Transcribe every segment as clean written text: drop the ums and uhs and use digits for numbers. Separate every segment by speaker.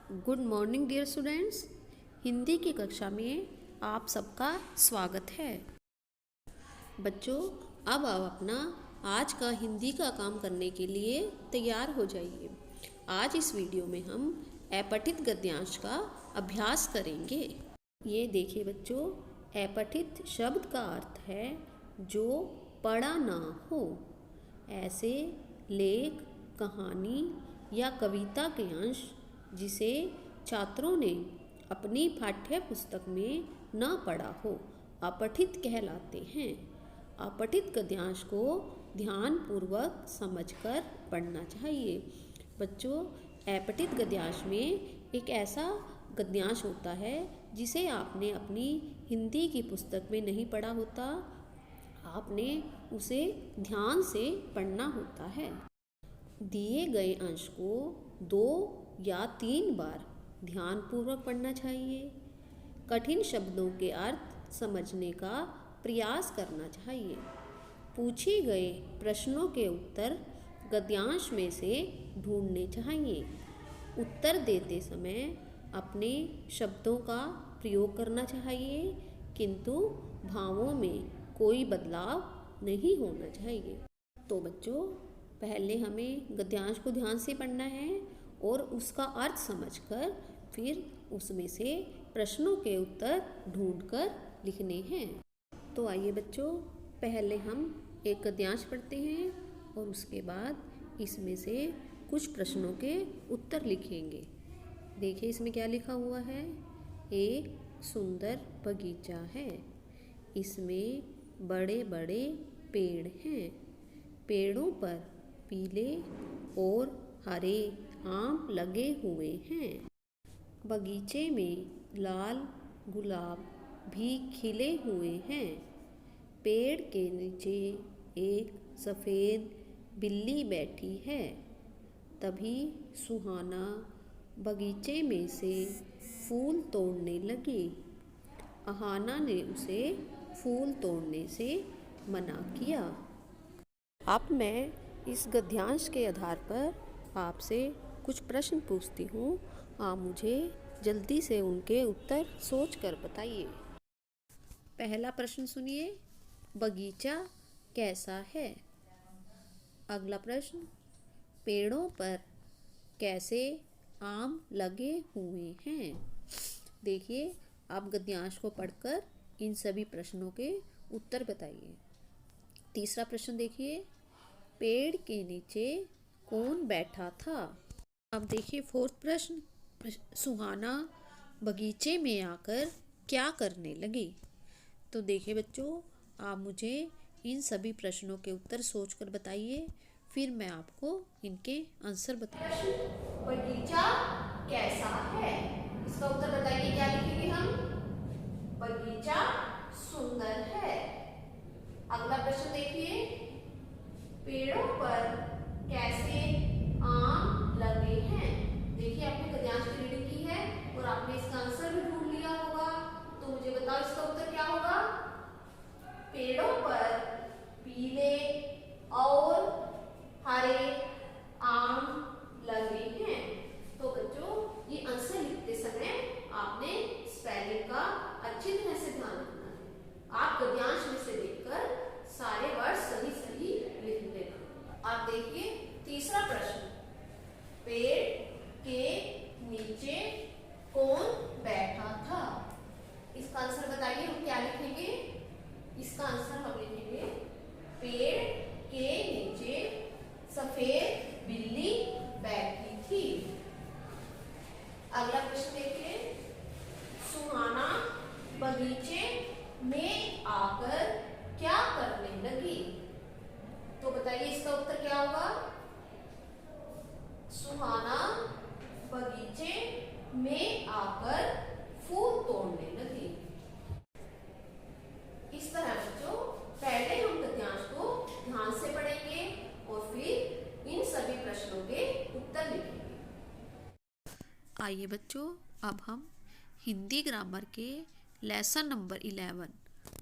Speaker 1: Good morning dear students. Hindi की कक्षा में आप सबका स्वागत है। बच्चों, अब आप अपना आज का हिंदी का काम करने के लिए तैयार हो जाइए। आज इस वीडियो में हम अपठित गद्यांश का अभ्यास करेंगे। ये देखिए बच्चों, अपठित शब्द का अर्थ है जो पढ़ा ना हो। ऐसे लेख, कहानी या कविता के अंश जिसे छात्रों ने अपनी पाठ्य पुस्तक में न पढ़ा हो अपठित कहलाते हैं। अपठित गद्यांश को ध्यानपूर्वक समझकर पढ़ना चाहिए। बच्चों, अपठित गद्यांश में एक ऐसा गद्यांश होता है जिसे आपने अपनी हिंदी की पुस्तक में नहीं पढ़ा होता। आपने उसे ध्यान से पढ़ना होता है। दिए गए अंश को 2 या 3 बार ध्यानपूर्वक पढ़ना चाहिए। कठिन शब्दों के अर्थ समझने का प्रयास करना चाहिए। पूछे गए प्रश्नों के उत्तर गद्यांश में से ढूंढने चाहिए। उत्तर देते समय अपने शब्दों का प्रयोग करना चाहिए, किंतु भावों में कोई बदलाव नहीं होना चाहिए। तो बच्चों, पहले हमें गद्यांश को ध्यान से पढ़ना है और उसका अर्थ समझकर फिर उसमें से प्रश्नों के उत्तर ढूंढकर लिखने हैं। तो आइए बच्चों, पहले हम एक गद्यांश पढ़ते हैं और उसके बाद इसमें से कुछ प्रश्नों के उत्तर लिखेंगे। देखिए इसमें क्या लिखा हुआ है। एक सुंदर बगीचा है। इसमें बड़े बड़े पेड़ हैं। पेड़ों पर पीले और हरे आम लगे हुए हैं। बगीचे में लाल गुलाब भी खिले हुए हैं। पेड़ के नीचे एक सफ़ेद बिल्ली बैठी है। तभी सुहाना बगीचे में से फूल तोड़ने लगी। अहाना ने उसे फूल तोड़ने से मना किया। अब मैं इस गद्यांश के आधार पर आपसे कुछ प्रश्न पूछती हूँ। आप मुझे जल्दी से उनके उत्तर सोचकर बताइए। पहला प्रश्न सुनिए, बगीचा कैसा है? अगला प्रश्न, पेड़ों पर कैसे आम लगे हुए हैं? देखिए, आप गद्यांश को पढ़कर इन सभी प्रश्नों के उत्तर बताइए। तीसरा प्रश्न देखिए, पेड़ के नीचे कौन बैठा था? अब देखिए फोर्थ प्रश्न, सुहाना बगीचे में आकर क्या करने लगी? तो देखिए बच्चों, आप मुझे इन सभी प्रश्नों के उत्तर सोचकर बताइए, फिर मैं आपको इनके आंसर बताऊंगी।
Speaker 2: बगीचा कैसा है? इसका उत्तर बताइए, क्या लिखेंगे हम? बगीचा सुंदर है। अगला प्रश्न देखिए, पेड़ों पर कैसे आम लगे हैं? देखिए, आपने गद्यांश की रीडिंग की है और आपने इसका आंसर भी ढूंढ लिया होगा। तो मुझे बताओ इसका उत्तर क्या होगा? पेड़ों पर पीले और हरे आम लगे हैं। तो बच्चों, ये आंसर लिखते समय आपने स्पेलिंग का अच्छी तरह से ध्यान रखना है। आप गद्यांश में से देखकर सारे वर्ड सही सही लिख देना। आप देखिए तीसरा प्रश्न, पेड़ के नीचे कौन बैठा था? इसका आंसर बताइए, हम क्या लिखेंगे? इसका आंसर हम लिखेंगे, पेड़ के नीचे सफेद बिल्ली बैठी थी। अगला प्रश्न देखिए, सुहाना बगीचे में आकर क्या करने लगी? तो बताइए इसका उत्तर क्या होगा? सुहाना बगीचे में आकर फूल तोड़ने लगी। इस तरह बच्चों, पहले हम गद्यांश को ध्यान से पढ़ेंगे और फिर इन सभी प्रश्नों के उत्तर लिखेंगे।
Speaker 1: आइए बच्चों, अब हम हिंदी ग्रामर के लेसन नंबर 11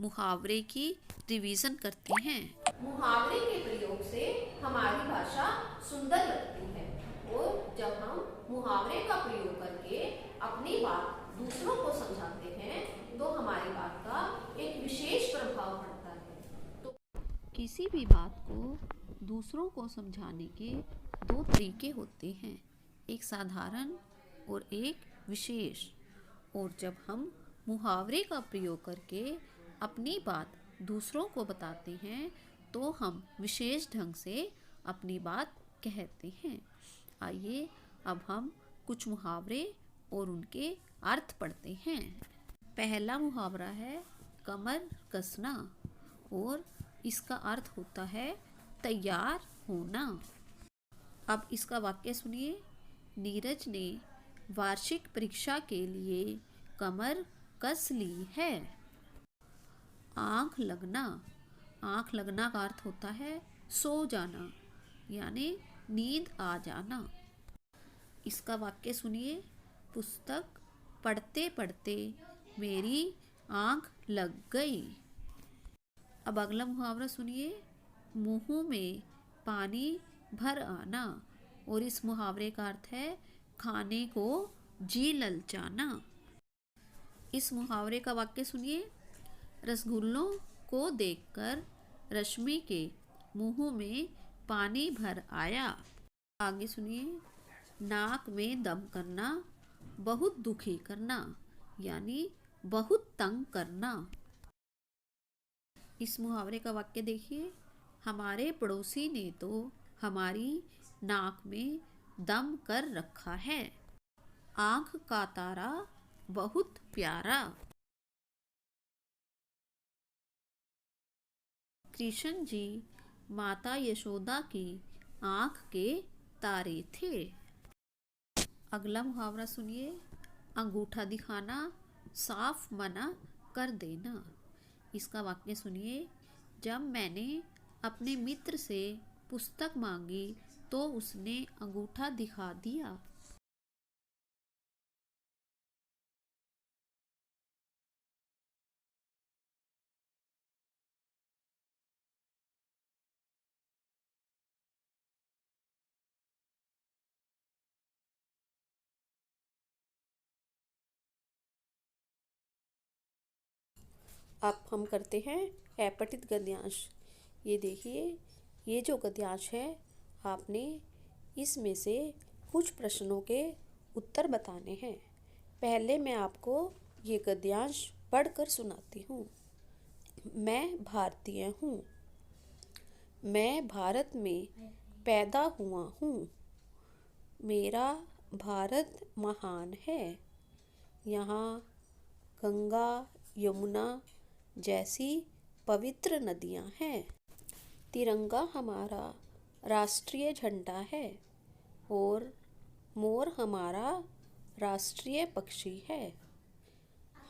Speaker 1: मुहावरे की रिवीजन करते हैं।
Speaker 2: मुहावरे के प्रयोग से हमारी भाषा सुंदर लगती है और जब हम मुहावरे का प्रयोग करके
Speaker 1: किसी भी बात को दूसरों को समझाने के दो तरीके होते हैं, एक साधारण और एक विशेष। और जब हम मुहावरे का प्रयोग करके अपनी बात दूसरों को बताते हैं तो हम विशेष ढंग से अपनी बात कहते हैं। आइए अब हम कुछ मुहावरे और उनके अर्थ पढ़ते हैं। पहला मुहावरा है कमर कसना और इसका अर्थ होता है तैयार होना। अब इसका वाक्य सुनिए। नीरज ने वार्षिक परीक्षा के लिए कमर कस ली है। आँख लगना, आँख लगना का अर्थ होता है सो जाना, यानी नींद आ जाना। इसका वाक्य सुनिए। पुस्तक पढ़ते पढ़ते मेरी आँख लग गई। अब अगला मुहावरा सुनिए। मुंह में पानी भर आना और इस मुहावरे का अर्थ है खाने को जी ललचाना। इस मुहावरे का वाक्य सुनिए। रसगुल्लों को देखकर रश्मि के मुंह में पानी भर आया। आगे सुनिए। नाक में दम करना, बहुत दुखी करना, यानी बहुत तंग करना। इस मुहावरे का वाक्य देखिए। हमारे पड़ोसी ने तो हमारी नाक में दम कर रखा है। आँख का तारा बहुत प्यारा। कृष्ण जी माता यशोदा की आँख के तारे थे। अगला मुहावरा सुनिए। अंगूठा दिखाना, साफ मना कर देना। इसका वाक्य सुनिए। जब मैंने अपने मित्र से पुस्तक मांगी तो उसने अंगूठा दिखा दिया। अब हम करते हैं अपठित गद्यांश। ये देखिए, ये जो गद्यांश है आपने इसमें से कुछ प्रश्नों के उत्तर बताने हैं। पहले मैं आपको ये गद्यांश पढ़कर सुनाती हूँ। मैं भारतीय हूँ। मैं भारत में पैदा हुआ हूँ। मेरा भारत महान है। यहाँ गंगा, यमुना जैसी पवित्र नदियाँ हैं। तिरंगा हमारा राष्ट्रीय झंडा है और मोर हमारा राष्ट्रीय पक्षी है।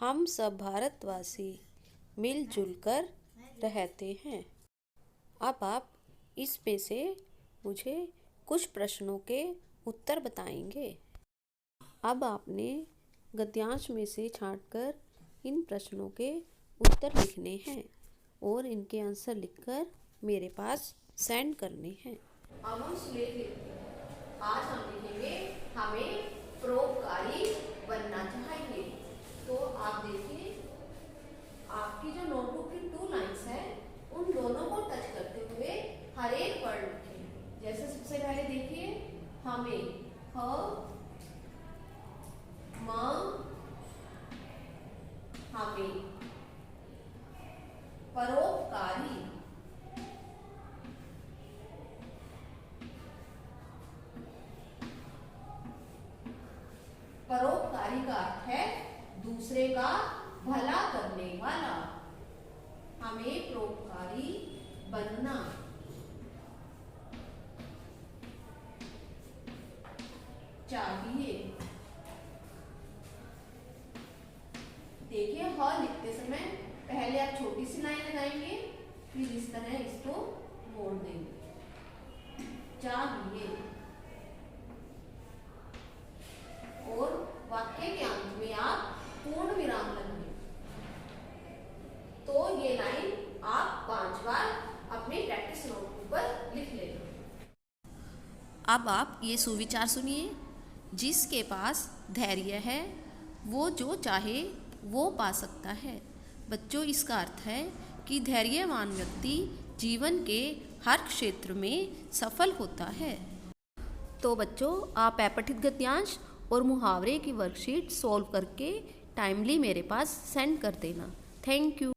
Speaker 1: हम सब भारतवासी मिलजुल कर रहते हैं। अब आप इसमें से मुझे कुछ प्रश्नों के उत्तर बताएंगे। अब आपने गद्यांश में से छांटकर इन प्रश्नों के उत्तर लिखने हैं और इनके आंसर लिखकर मेरे पास सेंड करने हैं।
Speaker 2: अब हम सुलेख लिखते हैं। आज हम लिखेंगे हमें परोपकारी बनना चाहिए। तो आप देखिए, आपकी जो नोटबुक की 2 लाइन्स है उन दोनों को टच करते हुए हर एक वर्ड लिखें। जैसे सबसे पहले देखिए, हमें ह म हमें परोपकारी परोपकारी का अर्थ है दूसरे का भला करने वाला। हमें परोपकारी बनना चाहिए। देखिए, ह लिखते समय पहले आप छोटी सी लाइन लगाएंगे, फिर इस तरह इसको मोड़ देंगे। चाहिए। और वाक्य के अंत में आप पूर्ण विराम लगाएंगे। तो ये लाइन आप 5 बार अपने प्रैक्टिस नोटबुक पर लिख लेंगे।
Speaker 1: अब आप ये सुविचार सुनिए। जिसके पास धैर्य है वो जो चाहे वो पा सकता है। बच्चों, इसका अर्थ है कि धैर्यवान व्यक्ति जीवन के हर क्षेत्र में सफल होता है। तो बच्चों, आप अपठित गद्यांश और मुहावरे की वर्कशीट सॉल्व करके टाइमली मेरे पास सेंड कर देना। Thank you.